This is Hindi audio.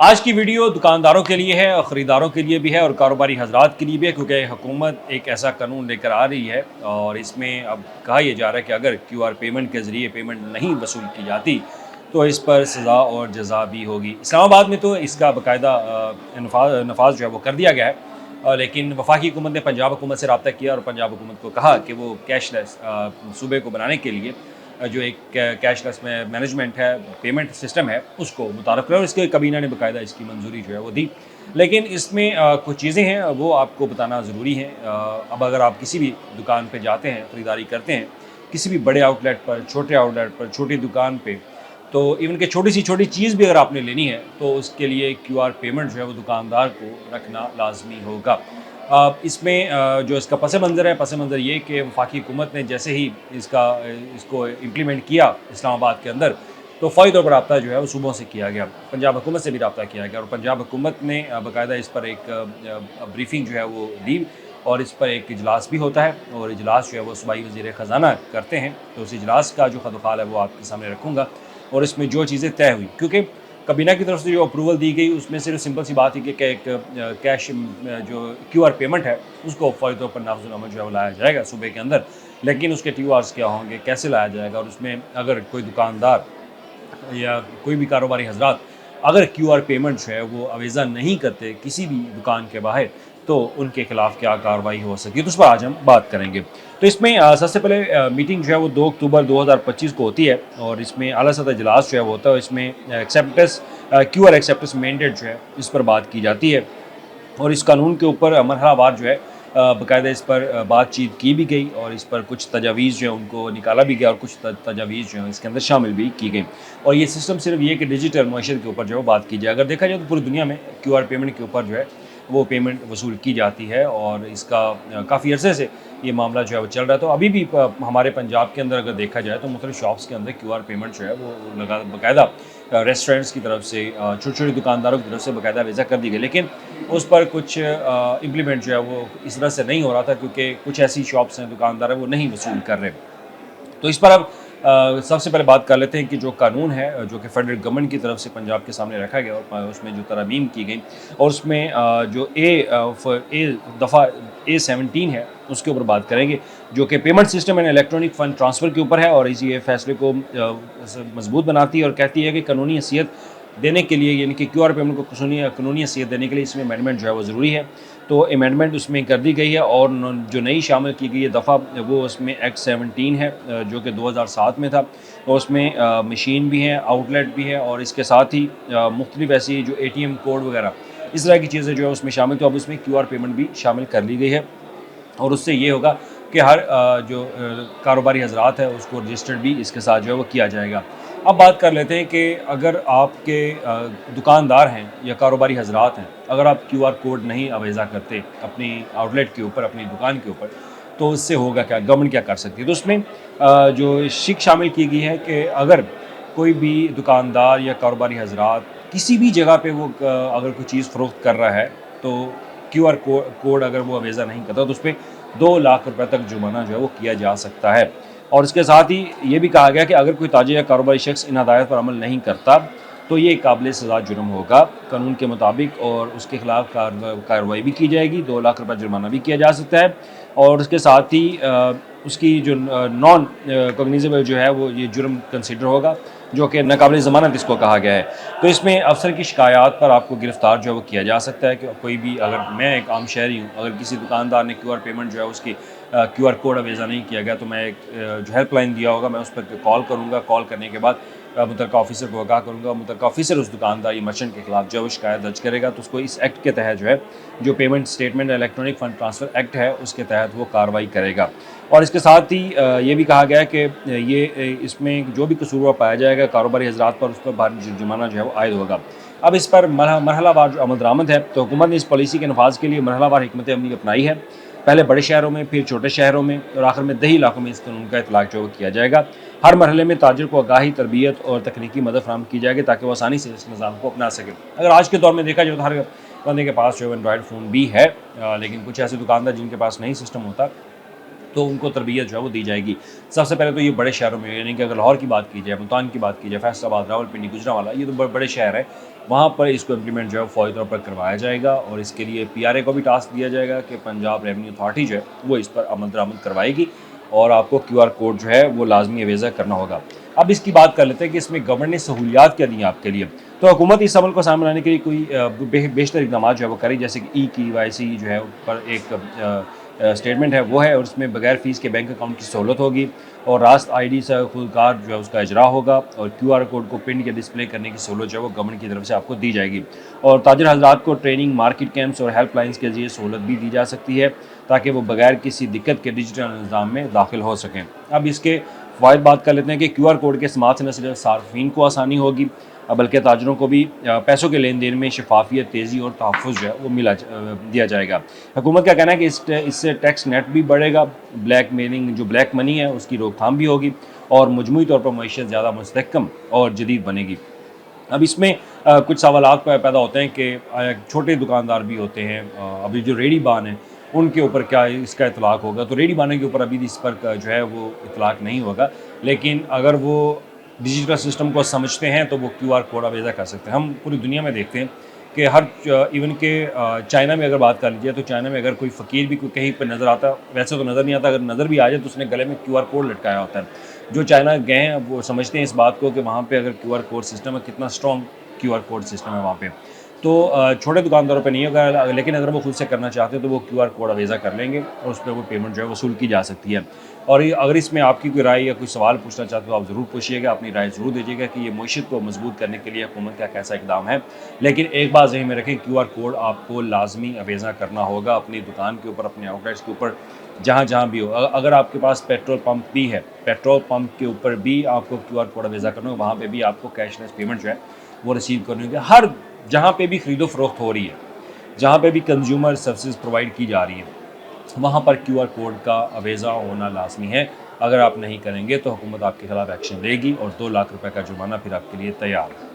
आज की वीडियो दुकानदारों के लिए है और ख़रीदारों के लिए भी है और कारोबारी हजरात के लिए भी है, क्योंकि हुकूमत एक ऐसा कानून लेकर आ रही है और इसमें अब कहा यह जा रहा है कि अगर क्यूआर पेमेंट के ज़रिए पेमेंट नहीं वसूल की जाती तो इस पर सज़ा और जज़ा भी होगी। इस्लामाबाद में तो इसका बाकायदा नफाज जो है वो कर दिया गया है, लेकिन वफाकी हुकूमत ने पंजाब हुकूमत से रब्ता किया और पंजाब हुकूमत को कहा कि वो कैशलेस सूबे को बनाने के लिए जो एक कैशलेस में मैनेजमेंट है, पेमेंट सिस्टम है, उसको मुतारफ़ करें और इसके काबीना ने बाकायदा इसकी मंजूरी जो है वो दी। लेकिन इसमें कुछ चीज़ें हैं वो आपको बताना ज़रूरी है। अब अगर आप किसी भी दुकान पे जाते हैं, ख़रीदारी करते हैं, किसी भी बड़े आउटलेट पर, छोटे आउटलेट पर, छोटी दुकान पे, तो इवन कि छोटी सी छोटी चीज़ भी अगर आपने लेनी है तो उसके लिए क्यूआर पेमेंट जो है वो दुकानदार को रखना लाज़मी होगा। इसमें जो इसका पस मंज़र है, पस मंज़र ये कि वफाकी हुकूमत ने जैसे ही इसको इम्प्लीमेंट किया इस्लामाबाद के अंदर, तो फ़ौरी तौर पर रब्ता जो है वो सूबों से किया गया, पंजाब हुकूमत से भी रब्ता किया गया और पंजाब हुकूमत ने बाकायदा इस पर एक ब्रीफिंग जो है वो दी और इस पर एक इजलास भी होता है और इजलास जो है वो सूबाई वज़ीर ख़ज़ाना करते हैं। तो उस इजलास का जो खतखाल है वो आपके सामने रखूँगा और इसमें जो चीज़ें तय हुई, क्योंकि कबीना की तरफ से जो अप्रूवल दी गई उसमें सिर्फ सिंपल सी बात है कि एक कैश जो क्यूआर पेमेंट है उसको फ़ौरी तौर पर नाफिज़ अमल जो है वो लाया जाएगा सूबे के अंदर। लेकिन उसके TORs क्या होंगे, कैसे लाया जाएगा और उसमें अगर कोई दुकानदार या कोई भी कारोबारी हजरात अगर क्यूआर पेमेंट जो है वो अवेज़ा नहीं करते किसी भी दुकान के बाहर, तो उनके खिलाफ क्या कार्रवाई हो सकती है, तो उस पर आज हम बात करेंगे। तो इसमें सबसे पहले मीटिंग जो है वो 2 अक्टूबर 2025 को होती है और इसमें आला सतह इजलास जो है वो होता है। इसमें एक्सेप्टेंस क्यूआर एक्सेप्टेंस मैंडेट जो है इस पर बात की जाती है और इस कानून के ऊपर मरहलावार जो है बाकायदा इस पर बातचीत की भी गई और इस पर कुछ तजावीज़ जो है उनको निकाला भी गया और कुछ तजावीज़ जो है इसके अंदर शामिल भी की गई। और ये सिस्टम सिर्फ ये कि डिजिटल मुआशरत के ऊपर जो है बात की जाए। अगर देखा जाए तो पूरी दुनिया में क्यूआर पेमेंट के ऊपर जो है वो पेमेंट वसूल की जाती है और इसका काफ़ी अरसे से ये मामला जो है वो चल रहा है। तो अभी भी हमारे पंजाब के अंदर अगर देखा जाए तो मुख्तलिफ शॉप्स के अंदर क्यूआर पेमेंट जो है वो लगा बाकायदा रेस्टोरेंट्स की तरफ से, छोटी छोटी दुकानदारों की तरफ से बाकायदा वेज़ा कर दी गई, लेकिन उस पर कुछ इम्प्लीमेंट जो है वो इस तरह से नहीं हो रहा था क्योंकि कुछ ऐसी शॉप्स हैं, दुकानदार हैं, वो नहीं वसूल कर रहे। तो इस पर अब सबसे पहले बात कर लेते हैं कि जो कानून है जो कि फेडरल गवर्नमेंट की तरफ से पंजाब के सामने रखा गया और उसमें जो तरमीम की गई और उसमें जो दफ़ा A17 है उसके ऊपर बात करेंगे, जो कि payment system and electronic fund transfer के ऊपर है और इसी फैसले को मजबूत बनाती है और कहती है कि कानूनी हैसियत देने के लिए, यानी कि क्यूआर पेमेंट को कानूनी हैसियत देने के लिए इसमें अमेंडमेंट जो है वो ज़रूरी है। तो अमेंडमेंट उसमें कर दी गई है और जो नई शामिल की गई है दफ़ा वो उसमें एक्ट 17 है जो कि 2007 में था। तो उसमें मशीन भी है, आउटलेट भी है और इसके साथ ही मुख्तलिफ ऐसी जो ATM कोड वगैरह इस तरह की चीज़ें जो है उसमें शामिल, तो अब उसमें क्यूआर पेमेंट भी शामिल कर ली गई है और उससे ये होगा कि हर जो कारोबारी हजरात है उसको रजिस्टर्ड भी इसके साथ जो है वो किया जाएगा। अब बात कर लेते हैं कि अगर आपके दुकानदार हैं या कारोबारी हजरात हैं, अगर आप क्यूआर कोड नहीं अवेज़ा करते अपनी आउटलेट के ऊपर, अपनी दुकान के ऊपर, तो उससे होगा क्या, गवर्नमेंट क्या कर सकती है। तो उसमें जो शिक शामिल की गई है कि अगर कोई भी दुकानदार या कारोबारी हजरात किसी भी जगह पे वो अगर कोई चीज़ फ़रोख्त कर रहा है तो क्यूआर कोड अगर वो अवेज़ा नहीं करता तो उस पर 2 लाख रुपए तक जुर्माना जो है वो किया जा सकता है। और इसके साथ ही ये भी कहा गया कि अगर कोई ताजिर या कारोबारी शख्स इन हदायत पर अमल नहीं करता तो ये काबिल सज़ा जुर्म होगा कानून के मुताबिक और उसके खिलाफ कार्रवाई भी की जाएगी, 2 लाख रुपये जुर्माना भी किया जा सकता है और उसके साथ ही उसकी जो नॉन कॉग्निजेबल जो है वो ये जुर्म कंसिडर होगा, जो कि नाकाबिल ज़मानत इसको कहा गया है। तो इसमें अफसर की शिकायत पर आपको गिरफ़्तार जो है वो किया जा सकता है कि कोई भी, अगर मैं एक आम शहरी हूँ, अगर किसी दुकानदार ने क्यूआर पेमेंट जो है उसकी क्यूआर कोड अवेज़ा नहीं किया गया तो मैं एक जो हेल्पलाइन दिया होगा मैं उस पर कॉल करूँगा। कॉल करने के बाद मुतल्लिका ऑफिसर को आगाह करूँगा, मुतल्लिका ऑफिसर उस दुकानदार या मर्चेंट के खिलाफ जो है वो शिकायत दर्ज करेगा तो उसको इस एक्ट के तहत जो है, जो payment statement electronic fund transfer act है उसके तहत वो कार्रवाई करेगा। और इसके साथ ही ये भी कहा गया है कि ये इसमें जो भी कसूरवार पाया जाएगा कारोबारी हजरात पर, उस पर भारी जुर्माना जो है वो आयद होगा। अब इस पर मरहलावार जो अमल दरामद है, तो हुकूमत ने इस पॉलिसी के नफाज के लिए मरहलावार हिकमत अमली अपनाई है, पहले बड़े शहरों में, फिर छोटे शहरों में और आखिर में दही इलाकों में इस कानून का इतलाक जो किया जाएगा। हर मरहले में ताजिर को आगाही, तरबियत और तकनीकी मदद फराहम की जाएगी ताकि वो आसानी से इस निज़ाम को अपना सके। अगर आज के दौर में देखा जाए तो हर बंदे के पास जो है एंड्रॉयड फ़ोन भी है, लेकिन कुछ ऐसे दुकानदार जिनके पास नहीं सिस्टम होता तो उनको तरबियत जो है वो दी जाएगी। सबसे पहले तो ये बड़े शहरों में, यानी कि अगर लाहौर की बात की जाए, मुल्तान की बात की जाए, फैसलाबाद, रावलपिंडी, गुजरांवाला, ये तो बड़े शहर हैं, वहाँ पर इसको इम्प्लीमेंट जो है फौरी तौर पर करवाया जाएगा और इसके लिए PRA को भी टास्क दिया जाएगा कि पंजाब रेवेन्यू अथॉरिटी जो है वो इस पर अमल दरामद करवाएगी और आपको QR कोड जो है वो लाजमी अवेज़ा करना होगा। अब इसकी बात कर लेते हैं कि इसमें गवर्नमेंट ने सहूलियात क्या दी हैं आपके लिए। तो हुकूमत इस अमल को सामने लाने के लिए कोई बेशतर इकदाम जो है वो करी, जैसे कि EKYC जो है पर एक स्टेटमेंट है वो है, और उसमें बगैर फ़ीस के बैंक अकाउंट की सहूलत होगी और रास्त ID से खुदकार जो है उसका इजरा होगा और QR कोड को प्रिंट या डिस्प्ले करने की सहूलत जो है वो गवर्नमेंट की तरफ से आपको दी जाएगी। और ताजिर हज़रात को ट्रेनिंग, मार्केट कैंप्स और हेल्पलाइंस के जरिए सहूलत भी दी जा सकती है ताकि वो बगैर किसी दिक्कत के डिजिटल निज़ाम में दाखिल हो सकें। अब इसके फ़वाइद बात कर लेते हैं कि QR कोड के इस्तेमाल से न सिर्फ सार्फिन को आसानी होगी बल्कि ताजरों को भी पैसों के लेन देन में शफाफियत, तेज़ी और तहफ़्फ़ुज़ जो है वो दिया जाएगा। हुकूमत का कहना है कि इससे टैक्स नेट भी बढ़ेगा, ब्लैक मेलिंग जो ब्लैक मनी है उसकी रोकथाम भी होगी और मजमूई तौर पर मईशत ज़्यादा मुस्तहकम और जदीद बनेगी। अब इसमें कुछ सवालात पैदा होते हैं कि छोटे दुकानदार भी होते हैं, अभी जो रेडी बान हैं उनके ऊपर क्या इसका इतलाक़ होगा। तो रेडी बाने के ऊपर अभी इस पर जो है वो इतलाक़ नहीं होगा, लेकिन अगर वो डिजिटल सिस्टम को समझते हैं तो वो QR कोड अवेज़ा कर सकते हैं। हम पूरी दुनिया में देखते हैं कि हर इवन के चाइना में अगर बात कर लीजिए तो चाइना में अगर कोई फ़कीर भी कोई कहीं पर नज़र आता, वैसे तो नज़र नहीं आता, अगर नज़र भी आ जाए तो उसने गले में QR कोड लटकाया होता है। जो चाइना गए हैं वो समझते हैं इस बात को कि वहाँ पे अगर QR कोड सिस्टम है, कितना स्ट्रॉन्ग QR कोड सिस्टम है वहाँ पे। तो छोटे दुकानदारों पे नहीं होगा, लेकिन अगर वो खुद से करना चाहते हैं तो वो QR कोड अवेज़ा कर लेंगे और उस पर वो पेमेंट जो है वसूल की जा सकती है। और अगर इसमें आपकी कोई राय या कोई सवाल पूछना चाहते हो तो आप ज़रूर पूछिएगा, अपनी राय ज़रूर दीजिएगा कि ये मईशत को मजबूत करने के लिए हुकूमत का कैसा इकदाम है। लेकिन एक बात ज़हन में रखें, QR कोड आपको लाजमी अवेज़ा करना होगा अपनी दुकान के ऊपर, अपने आउटलेट्स के ऊपर, जहाँ भी हो। अगर आपके पास पेट्रोल पंप भी है, पेट्रोल पंप के ऊपर भी आपको QR कोड अवेज़ा करना होगा, वहाँ पर भी आपको कैशलेस पेमेंट जो है वो रिसीव करनी होगी। हर जहाँ पे भी खरीदो फरोख्त हो रही है, जहाँ पे भी कंज्यूमर सर्विसेज प्रोवाइड की जा रही है, वहाँ पर QR कोड का अवेज़ा होना लाजमी है। अगर आप नहीं करेंगे तो हुकूमत आपके खिलाफ एक्शन लेगी और 2 लाख रुपए का जुर्माना फिर आपके लिए तैयार है।